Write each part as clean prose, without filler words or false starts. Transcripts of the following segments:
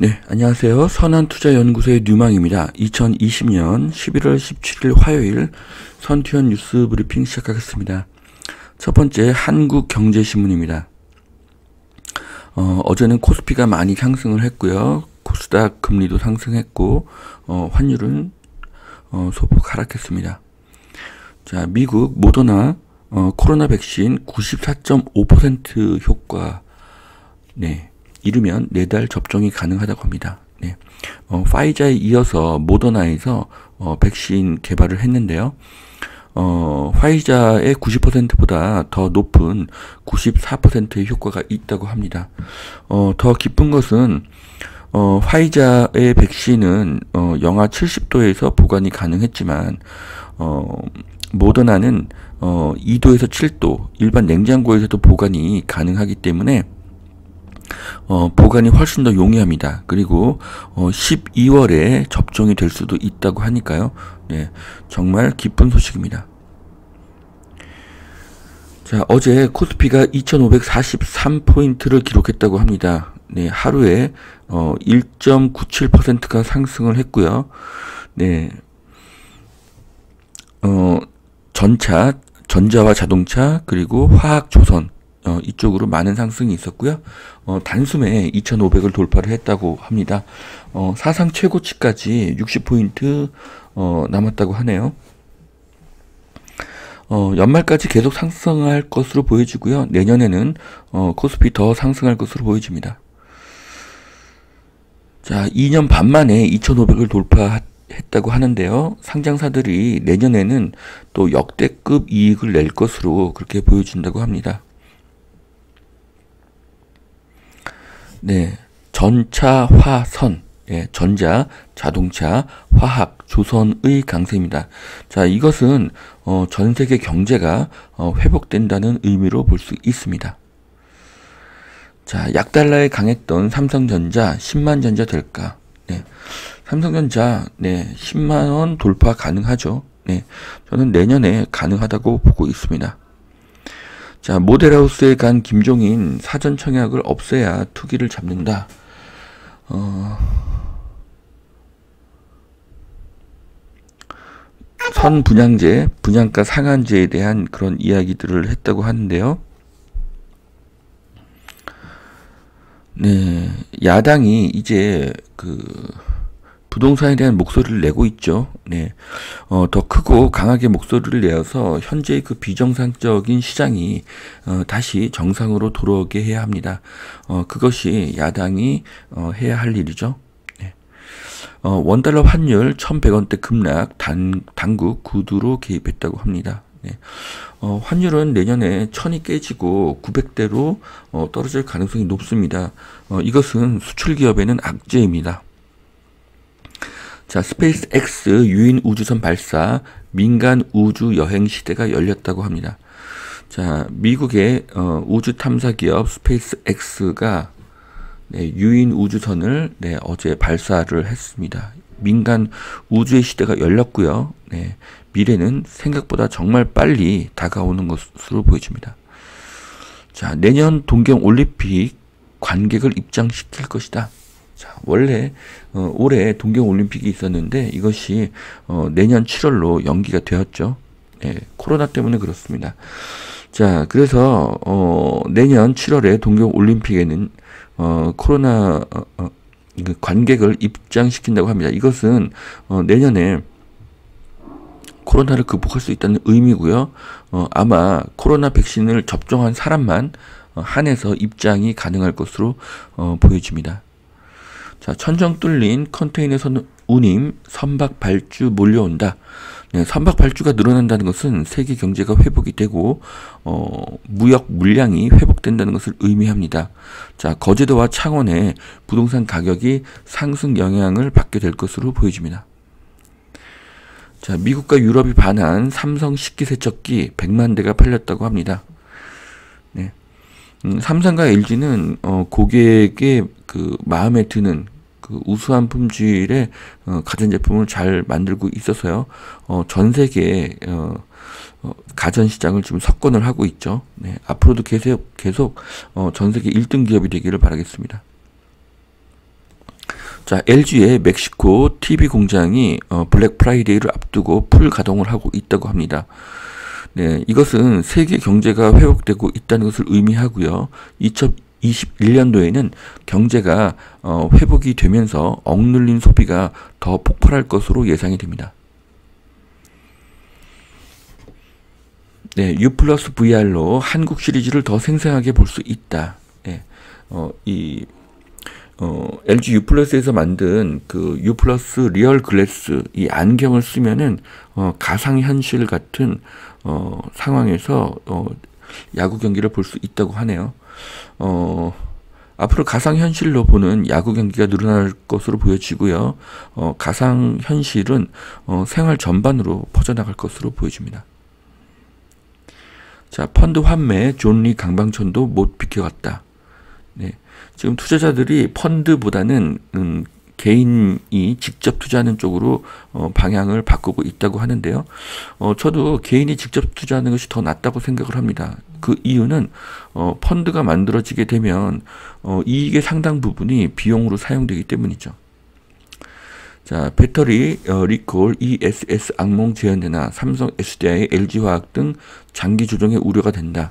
네, 안녕하세요. 선한투자연구소의 뉴망입니다. 2020년 11월 17일 화요일 선투연 뉴스 브리핑 시작하겠습니다. 첫 번째 한국경제신문입니다. 어제는 코스피가 많이 상승을 했고요. 코스닥 금리도 상승했고 환율은 소폭 하락했습니다. 자, 미국 모더나 코로나 백신 94.5% 효과 이르면 4달 접종이 가능하다고 합니다. 네. 파이자에 이어서 모더나에서 백신 개발을 했는데요. 화이자의 90%보다 더 높은 94%의 효과가 있다고 합니다. 더 기쁜 것은 화이자의 백신은 영하 70도에서 보관이 가능했지만 모더나는 2도에서 7도 일반 냉장고에서도 보관이 가능하기 때문에 보관이 훨씬 더 용이합니다. 그리고 12월에 접종이 될 수도 있다고 하니까요. 네, 정말 기쁜 소식입니다. 자, 어제 코스피가 2543포인트를 기록했다고 합니다. 네, 하루에 1.97%가 상승을 했고요. 네, 전자와 자동차 그리고 화학 조선 이쪽으로 많은 상승이 있었고요. 단숨에 2,500을 돌파를 했다고 합니다. 사상 최고치까지 60포인트 남았다고 하네요. 연말까지 계속 상승할 것으로 보여지고요. 내년에는 코스피 더 상승할 것으로 보여집니다. 자, 2년 반 만에 2,500을 돌파했다고 하는데요. 상장사들이 내년에는 또 역대급 이익을 낼 것으로 그렇게 보여진다고 합니다. 네, 전차화선, 예, 전자, 자동차, 화학, 조선의 강세입니다. 자, 이것은 전 세계 경제가 회복된다는 의미로 볼 수 있습니다. 자, 약달러에 강했던 삼성전자 10만전자 될까? 네, 삼성전자 10만원 돌파 가능하죠. 네, 저는 내년에 가능하다고 보고 있습니다. 자, 모델하우스에 간 김종인 사전 청약을 없애야 투기를 잡는다. 선분양제, 분양가 상한제에 대한 그런 이야기들을 했다고 하는데요. 네, 야당이 이제 부동산에 대한 목소리를 내고 있죠. 네, 더 크고 강하게 목소리를 내어서 현재의 비정상적인 시장이 다시 정상으로 돌아오게 해야 합니다. 그것이 야당이 해야 할 일이죠. 네. 원달러 환율 1,100원대 급락 당국 구두로 개입했다고 합니다. 네. 환율은 내년에 1,000이 깨지고 900대로 떨어질 가능성이 높습니다. 이것은 수출 기업에는 악재입니다. 자, 스페이스 X 유인 우주선 발사 민간 우주 여행 시대가 열렸다고 합니다. 자, 미국의 우주 탐사 기업 스페이스 X가 유인 우주선을 어제 발사를 했습니다. 민간 우주의 시대가 열렸고요. 미래는 생각보다 정말 빨리 다가오는 것으로 보여집니다. 자, 내년 동경 올림픽 관객을 입장시킬 것이다. 자, 원래 올해 동경올림픽이 있었는데 이것이 내년 7월로 연기가 되었죠. 네, 코로나 때문에 그렇습니다. 자, 그래서 내년 7월에 동경올림픽에는 코로나 관객을 입장시킨다고 합니다. 이것은 내년에 코로나를 극복할 수 있다는 의미고요. 아마 코로나 백신을 접종한 사람만 한해서 입장이 가능할 것으로 보여집니다. 자, 천정 뚫린 컨테이너 운임, 선박 발주 몰려온다. 네, 선박 발주가 늘어난다는 것은 세계 경제가 회복이 되고 무역 물량이 회복된다는 것을 의미합니다. 자, 거제도와 창원의 부동산 가격이 상승 영향을 받게 될 것으로 보여집니다. 자, 미국과 유럽이 반한 삼성 식기세척기 100만 대가 팔렸다고 합니다. 네. 삼성과 LG는 고객의 마음에 드는 우수한 품질의 가전제품을 잘 만들고 있어서요. 전 세계 가전시장을 지금 석권을 하고 있죠. 네, 앞으로도 계속 전 세계 1등 기업이 되기를 바라겠습니다. 자, LG의 멕시코 TV 공장이 블랙 프라이데이를 앞두고 풀 가동을 하고 있다고 합니다. 네, 이것은 세계 경제가 회복되고 있다는 것을 의미하고요. 2021년도에는 경제가 회복이 되면서 억눌린 소비가 더 폭발할 것으로 예상이 됩니다. 네, U 플러스 VR로 한국 시리즈를 더 생생하게 볼 수 있다. 네, LG U 플러스에서 만든 그 U 플러스 리얼 글래스 이 안경을 쓰면은 가상현실 같은 상황에서 야구 경기를 볼 수 있다고 하네요. 앞으로 가상현실로 보는 야구 경기가 늘어날 것으로 보여지고요. 가상현실은 생활 전반으로 퍼져나갈 것으로 보여집니다. 자, 펀드 환매, 존리 강방천도 못 비켜갔다. 네, 지금 투자자들이 펀드보다는 개인이 직접 투자하는 쪽으로 방향을 바꾸고 있다고 하는데요. 저도 개인이 직접 투자하는 것이 더 낫다고 생각을 합니다. 그 이유는 펀드가 만들어지게 되면 이익의 상당 부분이 비용으로 사용되기 때문이죠. 자, 배터리 리콜, ESS 악몽 재현되나 삼성, SDI, LG화학 등 장기 조정에 우려가 된다.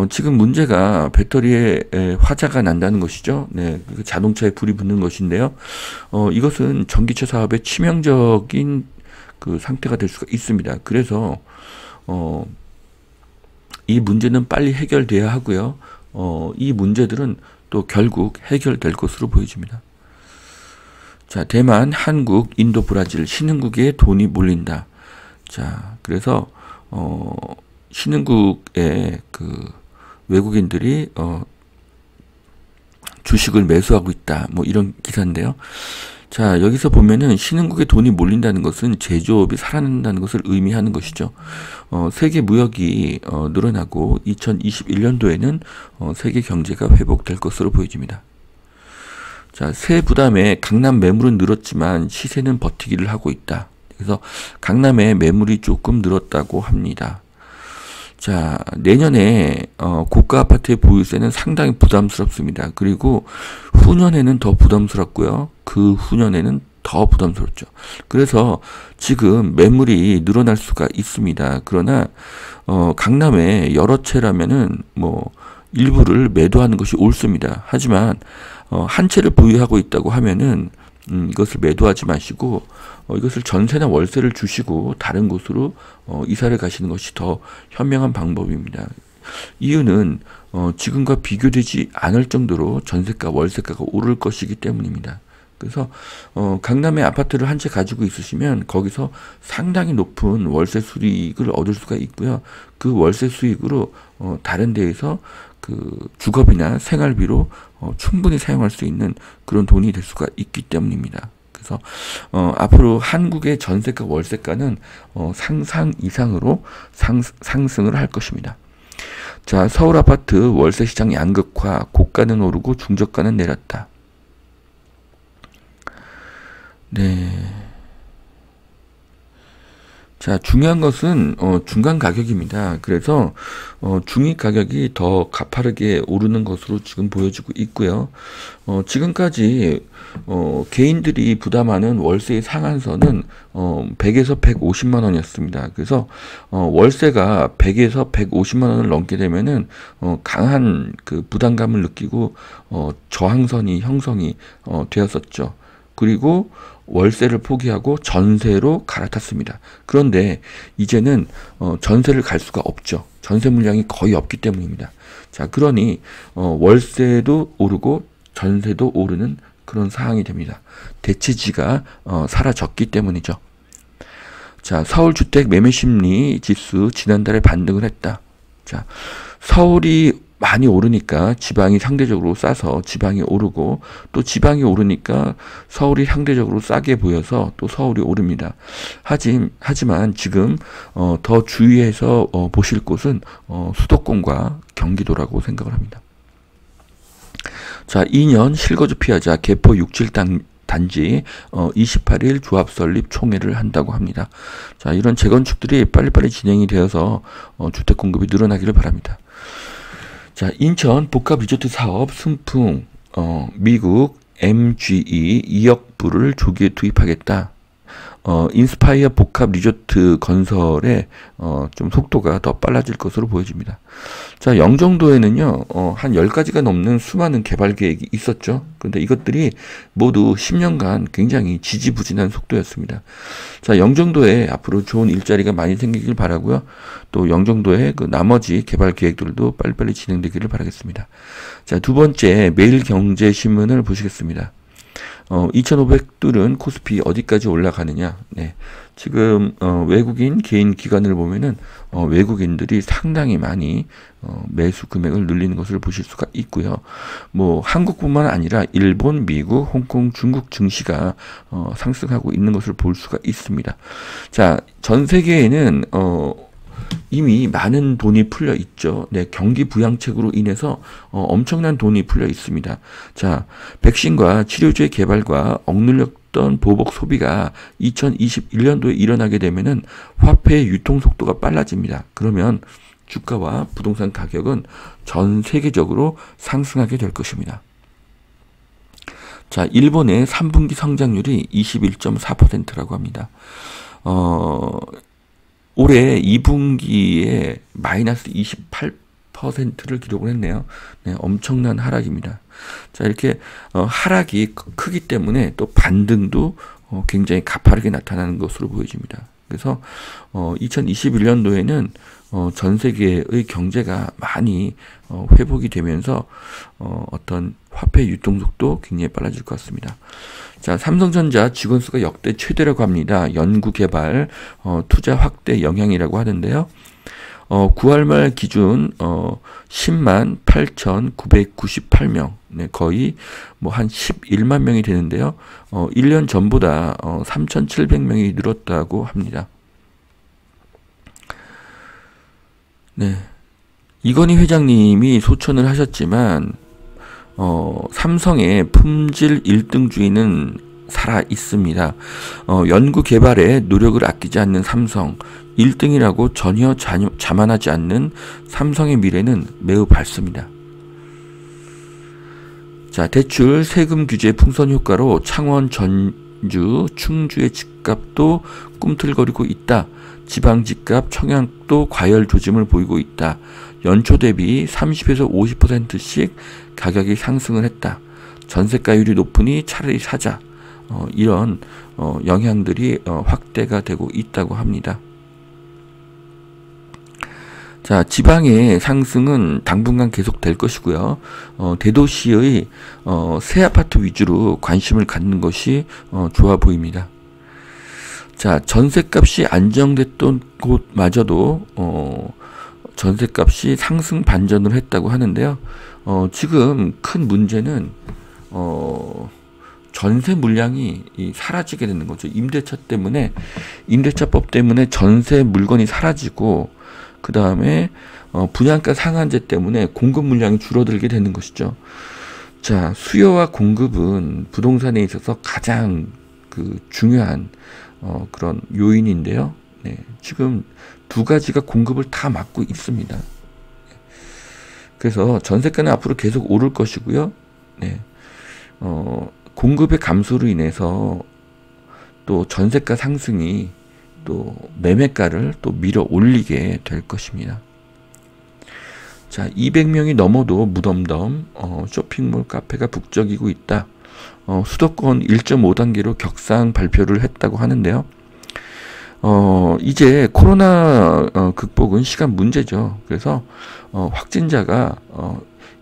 지금 문제가 배터리에 화자가 난다는 것이죠. 네, 자동차에 불이 붙는 것인데요. 이것은 전기차 사업에 치명적인 그 상태가 될 수가 있습니다. 그래서 이 문제는 빨리 해결돼야 하고요. 이 문제들은 또 결국 해결될 것으로 보여집니다. 자, 대만, 한국, 인도, 브라질 신흥국에 돈이 몰린다. 자, 그래서 신흥국의 그 외국인들이 주식을 매수하고 있다. 뭐 이런 기사인데요. 자, 여기서 보면은 신흥국에 돈이 몰린다는 것은 제조업이 살아난다는 것을 의미하는 것이죠. 세계 무역이 늘어나고 2021년도에는 세계 경제가 회복될 것으로 보여집니다. 자, 세 부담에 강남 매물은 늘었지만 시세는 버티기를 하고 있다. 그래서 강남의 매물이 조금 늘었다고 합니다. 자, 내년에 고가 아파트의 보유세는 상당히 부담스럽습니다. 그리고 후년에는 더 부담스럽고요. 그 후년에는 더 부담스럽죠. 그래서 지금 매물이 늘어날 수가 있습니다. 그러나 강남에 여러 채라면은 뭐 일부를 매도하는 것이 옳습니다. 하지만 한 채를 보유하고 있다고 하면은 이것을 매도하지 마시고 이것을 전세나 월세를 주시고 다른 곳으로 이사를 가시는 것이 더 현명한 방법입니다. 이유는 지금과 비교되지 않을 정도로 전세가, 월세가가 오를 것이기 때문입니다. 그래서 강남에 아파트를 한 채 가지고 있으시면 거기서 상당히 높은 월세 수익을 얻을 수가 있고요. 그 월세 수익으로 다른 데에서 그 주거비나 생활비로 충분히 사용할 수 있는 그런 돈이 될 수가 있기 때문입니다. 그래서 앞으로 한국의 전세가, 월세가는 상상 이상으로 상승을 할 것입니다. 자, 서울 아파트 월세 시장 양극화, 고가는 오르고 중저가는 내렸다. 네. 자, 중요한 것은 중간 가격입니다. 그래서 중위 가격이 더 가파르게 오르는 것으로 지금 보여지고 있고요. 지금까지 개인들이 부담하는 월세의 상한선은 100에서 150만 원이었습니다. 그래서 월세가 100에서 150만 원을 넘게 되면은 강한 그 부담감을 느끼고 저항선이 형성이 되었었죠. 그리고 월세를 포기하고 전세로 갈아탔습니다. 그런데 이제는 전세를 갈 수가 없죠. 전세 물량이 거의 없기 때문입니다. 자, 그러니 월세도 오르고 전세도 오르는 그런 상황이 됩니다. 대체지가 사라졌기 때문이죠. 자, 서울 주택 매매 심리 지수 지난달에 반등을 했다. 자, 서울이 많이 오르니까 지방이 상대적으로 싸서 지방이 오르고, 또 지방이 오르니까 서울이 상대적으로 싸게 보여서 또 서울이 오릅니다. 하지만 지금 더 주의해서 보실 곳은 수도권과 경기도라고 생각을 합니다. 자, 2년 실거주 피하자 개포 67단지 28일 조합 설립 총회를 한다고 합니다. 자, 이런 재건축들이 빨리빨리 진행이 되어서 주택 공급이 늘어나기를 바랍니다. 자, 인천 복합 리조트 사업 순풍, 미국 MGE 2억 불을 조기에 투입하겠다. 인스파이어 복합 리조트 건설에 좀 속도가 더 빨라질 것으로 보여집니다. 자, 영종도에는요, 한 10가지가 넘는 수많은 개발 계획이 있었죠. 그런데 이것들이 모두 10년간 굉장히 지지부진한 속도였습니다. 자, 영종도에 앞으로 좋은 일자리가 많이 생기길 바라고요. 또 영종도의 그 나머지 개발 계획들도 빨리빨리 진행되기를 바라겠습니다. 자, 두 번째 매일경제신문을 보시겠습니다. 2,500뚫은 코스피 어디까지 올라가느냐. 네. 지금 외국인 개인 기관을 보면은 외국인들이 상당히 많이 매수 금액을 늘리는 것을 보실 수가 있고요. 뭐 한국뿐만 아니라 일본, 미국, 홍콩, 중국 증시가 상승하고 있는 것을 볼 수가 있습니다. 자, 전 세계에는 이미 많은 돈이 풀려 있죠. 네, 경기 부양책으로 인해서 엄청난 돈이 풀려 있습니다. 자, 백신과 치료제 개발과 억눌렸던 보복 소비가 2021년도에 일어나게 되면은 화폐의 유통 속도가 빨라집니다. 그러면 주가와 부동산 가격은 전 세계적으로 상승하게 될 것입니다. 자, 일본의 3분기 성장률이 21.4%라고 합니다. 올해 2분기에 마이너스 28%를 기록을 했네요. 네, 엄청난 하락입니다. 자, 이렇게 하락이 크기 때문에 또 반등도 굉장히 가파르게 나타나는 것으로 보여집니다. 그래서 2021년도에는 전 세계의 경제가 많이 회복이 되면서 어떤 화폐 유통 속도 굉장히 빨라질 것 같습니다. 자, 삼성전자 직원 수가 역대 최대라고 합니다. 연구 개발, 투자 확대 영향이라고 하는데요. 9월 말 기준 10만 8,998명, 네, 거의 뭐 한 11만 명이 되는데요. 1년 전보다 3,700명이 늘었다고 합니다. 네, 이건희 회장님이 소천을 하셨지만 삼성의 품질 1등주의는 살아 있습니다. 연구 개발에 노력을 아끼지 않는 삼성, 1등이라고 전혀 자만하지 않는 삼성의 미래는 매우 밝습니다. 자, 대출 세금 규제 풍선 효과로 창원, 전주, 충주의 집값도 꿈틀거리고 있다. 지방 집값 청약도 과열 조짐을 보이고 있다. 연초 대비 30에서 50%씩 가격이 상승을 했다. 전세가율이 높으니 차라리 사자. 이런 영향들이 확대가 되고 있다고 합니다. 자, 지방의 상승은 당분간 계속될 것이고요. 대도시의 새 아파트 위주로 관심을 갖는 것이 좋아 보입니다. 자, 전세값이 안정됐던 곳마저도 전세값이 상승 반전을 했다고 하는데요. 지금 큰 문제는 전세 물량이 사라지게 되는 거죠. 임대차법 때문에 전세 물건이 사라지고, 그 다음에 분양가 상한제 때문에 공급 물량이 줄어들게 되는 것이죠. 자, 수요와 공급은 부동산에 있어서 가장 중요한 그런 요인인데요. 네, 지금 두 가지가 공급을 다 막고 있습니다. 그래서 전세가는 앞으로 계속 오를 것이고요. 네, 공급의 감소로 인해서 또 전세가 상승이 또 매매가를 또 밀어 올리게 될 것입니다. 자, 200명이 넘어도 무덤덤 쇼핑몰 카페가 북적이고 있다. 수도권 1.5단계로 격상 발표를 했다고 하는데요. 이제 코로나 극복은 시간 문제죠. 그래서 확진자가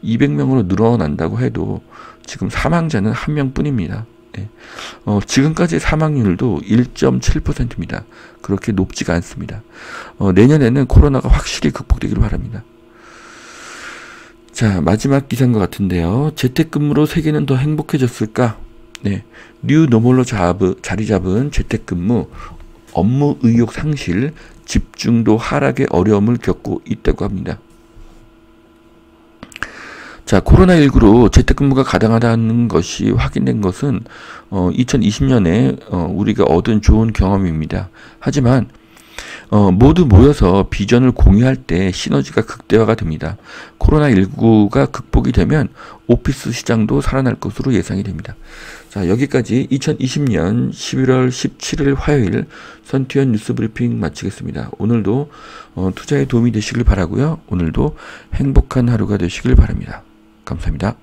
200명으로 늘어난다고 해도 지금 사망자는 1명뿐입니다. 네. 지금까지 사망률도 1.7%입니다. 그렇게 높지가 않습니다. 내년에는 코로나가 확실히 극복되기를 바랍니다. 자, 마지막 기사인 것 같은데요. 재택근무로 세계는 더 행복해졌을까? 네, 뉴 노멀로 자리 잡은 재택근무, 업무 의욕 상실, 집중도 하락의 어려움을 겪고 있다고 합니다. 자, 코로나19로 재택근무가 가능하다는 것이 확인된 것은 2020년에 우리가 얻은 좋은 경험입니다. 하지만 모두 모여서 비전을 공유할 때 시너지가 극대화가 됩니다. 코로나19가 극복이 되면 오피스 시장도 살아날 것으로 예상이 됩니다. 자, 여기까지 2020년 11월 17일 화요일 선투현 뉴스 브리핑 마치겠습니다. 오늘도 투자에 도움이 되시길 바라고요. 오늘도 행복한 하루가 되시길 바랍니다. 감사합니다.